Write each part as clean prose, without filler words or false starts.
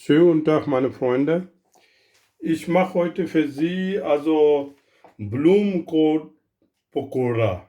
Schönen guten Tag, meine Freunde. Ich mache heute für Sie Blumenkohl Pakora.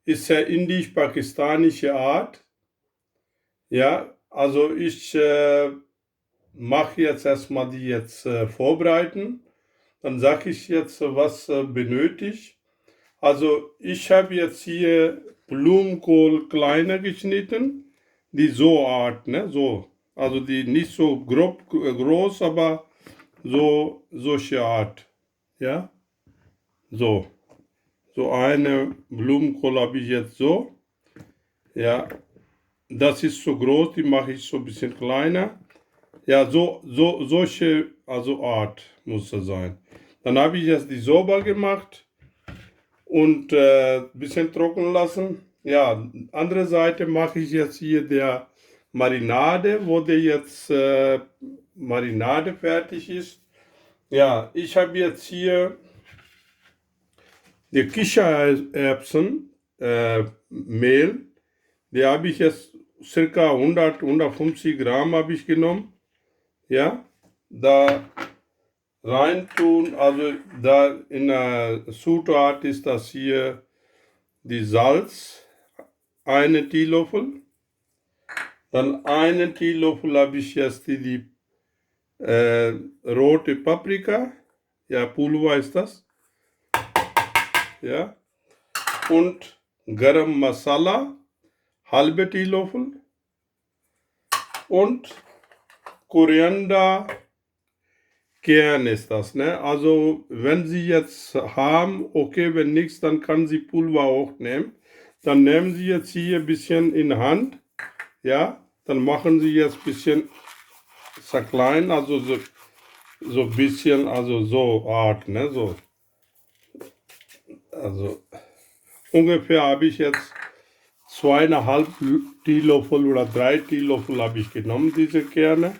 Ist ja indisch-pakistanische Art. Ja, also ich mache jetzt erstmal die jetzt vorbereiten. Dann sage ich jetzt, was benötigt. Also ich habe jetzt hier Blumenkohl kleiner geschnitten. Die so Art, ne? So. Also die nicht so grob groß, aber so solche Art. Ja, so. So eine Blumenkohl habe ich jetzt so. Ja, das ist so groß, die mache ich so ein bisschen kleiner. Ja, solche, also Art muss es sein. Dann habe ich jetzt die sauber gemacht und ein bisschen trocknen lassen. Ja, andere Seite mache ich jetzt hier der Marinade, wo der jetzt Marinade fertig ist. Ja, ich habe jetzt hier die Kichererbsen, Mehl, die habe ich jetzt circa 150 Gramm habe ich genommen. Ja, da rein tun, also da in der Zutat ist das hier die Salz, einen Teelöffel. Dann einen Teelöffel habe ich jetzt die rote Paprika, ja, Pulver ist das. Ja, und Garam Masala, halbe Teelöffel und Koriander Kern ist das, ne? Also wenn Sie jetzt haben, okay, wenn nichts, dann kann Sie Pulver auch nehmen. Dann nehmen Sie jetzt hier ein bisschen in Hand, ja, dann machen Sie jetzt ein bisschen zerklein, also so ein bisschen, also so Art, ne? So, also ungefähr habe ich jetzt 2,5 Teelöffel oder 3 Teelöffel habe ich genommen, diese Kerne.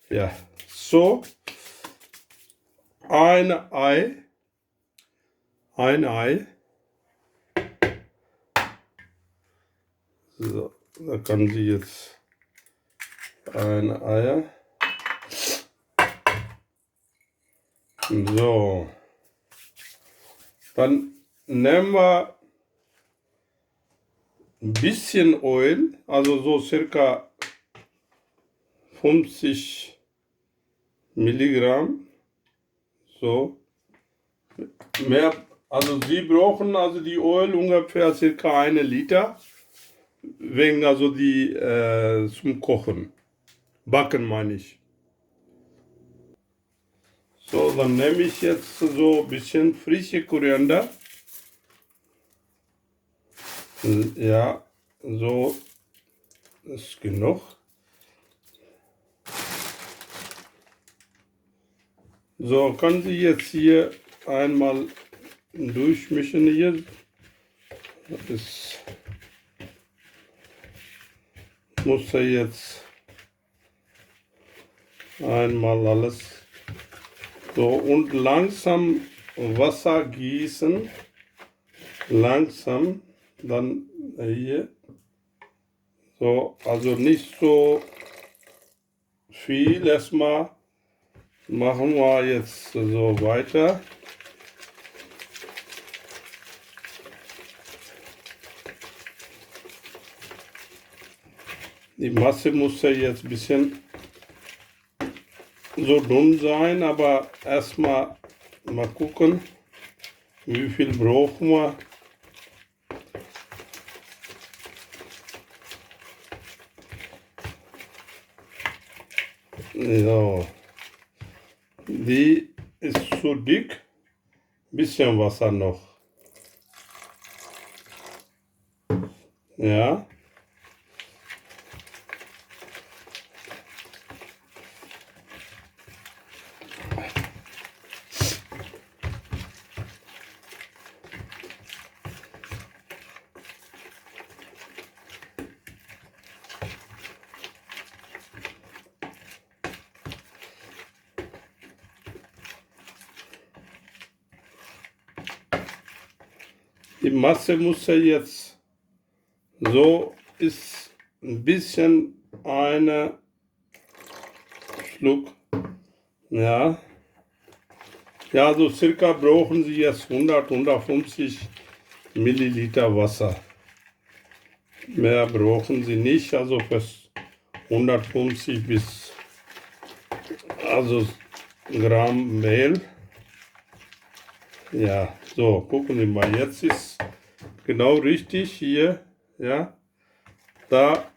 Ja, so ein Ei, ein Ei. So, da kann sie jetzt ein Eier. So, dann nehmen wir ein bisschen Öl, also so circa 50 Milligramm. So, mehr, also Sie brauchen also die Öl ungefähr circa 1 Liter, wegen also die zum Kochen, backen meine ich. So, dann nehme ich jetzt so ein bisschen frische Koriander. Ja, so ist genug. So, können Sie jetzt hier einmal durchmischen hier. Das muss er jetzt einmal alles so und langsam Wasser gießen. Langsam, dann hier. So, also nicht so viel. Erstmal machen wir jetzt so weiter. Die Masse muss ja jetzt ein bisschen so dünn sein, aber erstmal mal gucken, wie viel brauchen wir. So, die ist zu dick, bisschen Wasser noch. Ja. Die Masse muss ja jetzt so ist ein bisschen eine Ausflug. Ja. Ja, so circa brauchen Sie jetzt 150 Milliliter Wasser. Mehr brauchen Sie nicht, also für 150 bis also Gramm Mehl. Ja, so, gucken Sie mal, jetzt ist genau richtig hier, ja, da,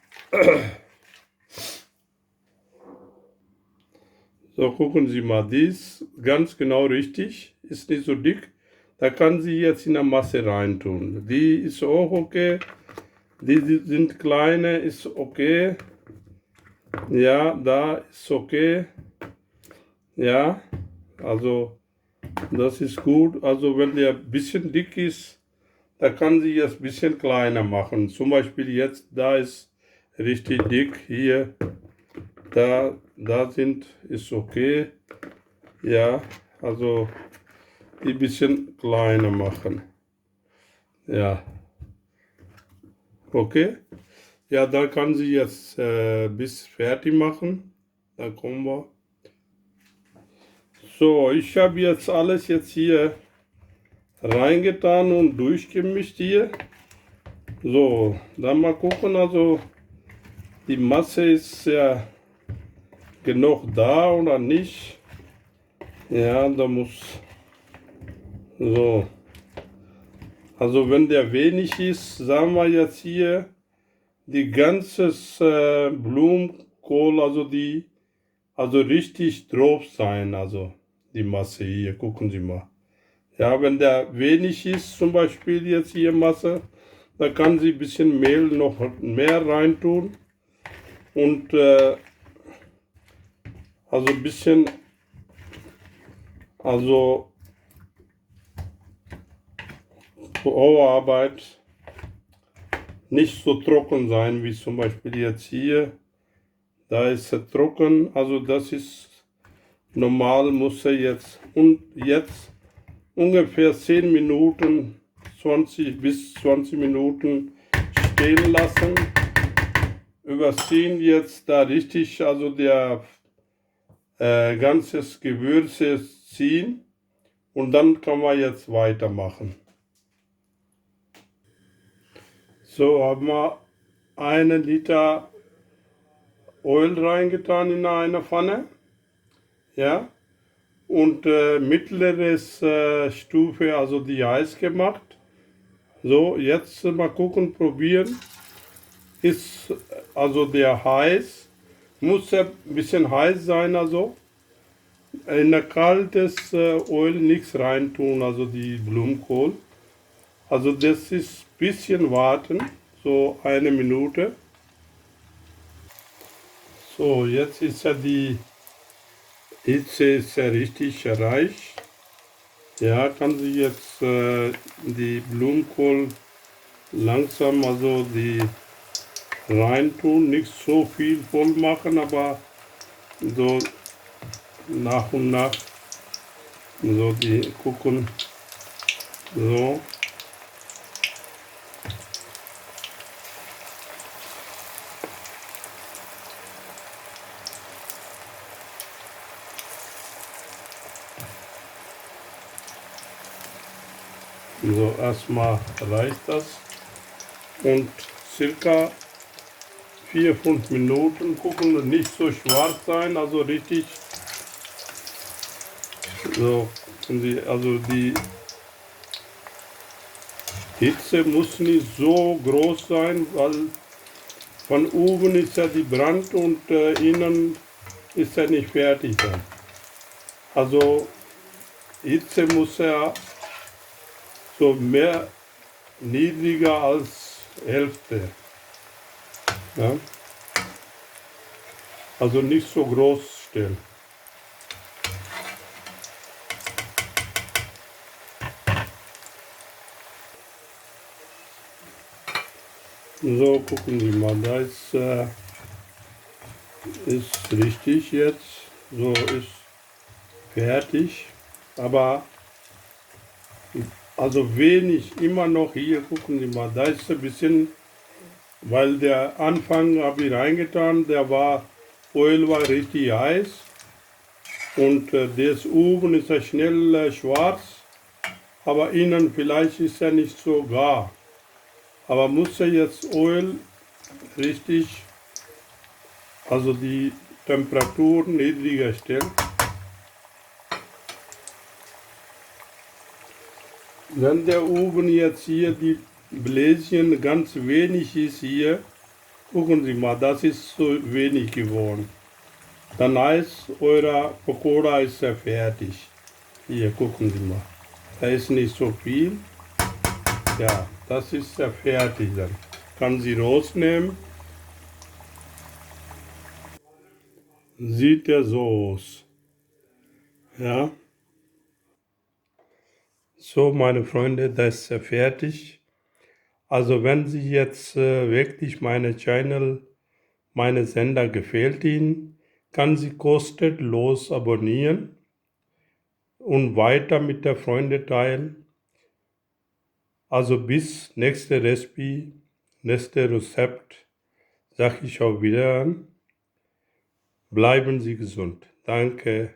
so, gucken Sie mal, dies ganz genau richtig, ist nicht so dick, da kann Sie jetzt in der Masse reintun. Die ist auch okay, die sind kleine, ist okay, ja, da ist okay, ja, also das ist gut, also wenn der ein bisschen dick ist, da kann sie es ein bisschen kleiner machen. Zum Beispiel jetzt, da ist richtig dick, hier, da ist okay. Ja, also die ein bisschen kleiner machen. Ja, okay. Ja, da kann sie jetzt bis fertig machen. Da kommen wir. So, ich habe jetzt alles jetzt hier reingetan und durchgemischt hier. So, dann mal gucken, also die Masse ist ja genug da oder nicht. Ja, da muss so. Also wenn der wenig ist, sagen wir jetzt hier die ganze Blumenkohl, also richtig drauf sein, also die Masse hier, gucken Sie mal. Ja, wenn der wenig ist, zum Beispiel jetzt hier Masse, da kann sie ein bisschen Mehl noch mehr reintun und also ein bisschen, also Arbeit nicht so trocken sein, wie zum Beispiel jetzt hier. Da ist er trocken, also das ist normal, muss er jetzt und jetzt ungefähr 10 Minuten, 20 bis 20 Minuten stehen lassen. Überziehen jetzt da richtig, also der ganzes Gewürze ziehen und dann kann man jetzt weitermachen. So, haben wir 1 Liter Öl reingetan in eine Pfanne, ja, und mittleres Stufe, also die heiß gemacht. So, jetzt mal gucken, probieren. Ist also der heiß, muss ja ein bisschen heiß sein, also in ein kaltes Öl nichts reintun, also die Blumenkohl. Also das ist ein bisschen warten, so 1 Minute. So, jetzt ist ja die Hitze ist ja richtig erreicht. Ja, kann sie jetzt die Blumenkohl langsam, also die reintun, nicht so viel voll machen, aber so nach und nach, so die gucken, so. So, erstmal reicht das und circa 4-5 Minuten gucken und nicht so schwarz sein, also richtig so, also die Hitze muss nicht so groß sein, weil von oben ist ja die Brand und innen ist er nicht fertig dann. Also Hitze muss ja so mehr niedriger als Hälfte. Ja? Also nicht so groß stellen. So, gucken Sie mal, da ist richtig jetzt, so ist fertig, aber also wenig, immer noch hier, gucken Sie mal, da ist ein bisschen, weil der Anfang habe ich reingetan, Öl war richtig heiß, Und das Ofen ist ja schnell schwarz, aber innen vielleicht ist er nicht so gar. Aber muss er jetzt Öl richtig, also die Temperatur niedriger stellen. Wenn der Ofen jetzt hier die Bläschen ganz wenig ist hier, gucken Sie mal, das ist so wenig geworden. Dann heißt, euer Pakoda ist ja fertig. Hier, gucken Sie mal. Da ist nicht so viel. Ja, das ist ja fertig dann. Kann sie rausnehmen. Sieht ja so aus. Ja. So, meine Freunde, das ist ja fertig. Also wenn Sie jetzt wirklich meine Channel, meine Sender gefällt Ihnen, kann Sie kostenlos abonnieren und weiter mit der Freunde teilen. Also bis nächste Recipe, nächste Rezept, sage ich auch wieder an. Bleiben Sie gesund. Danke.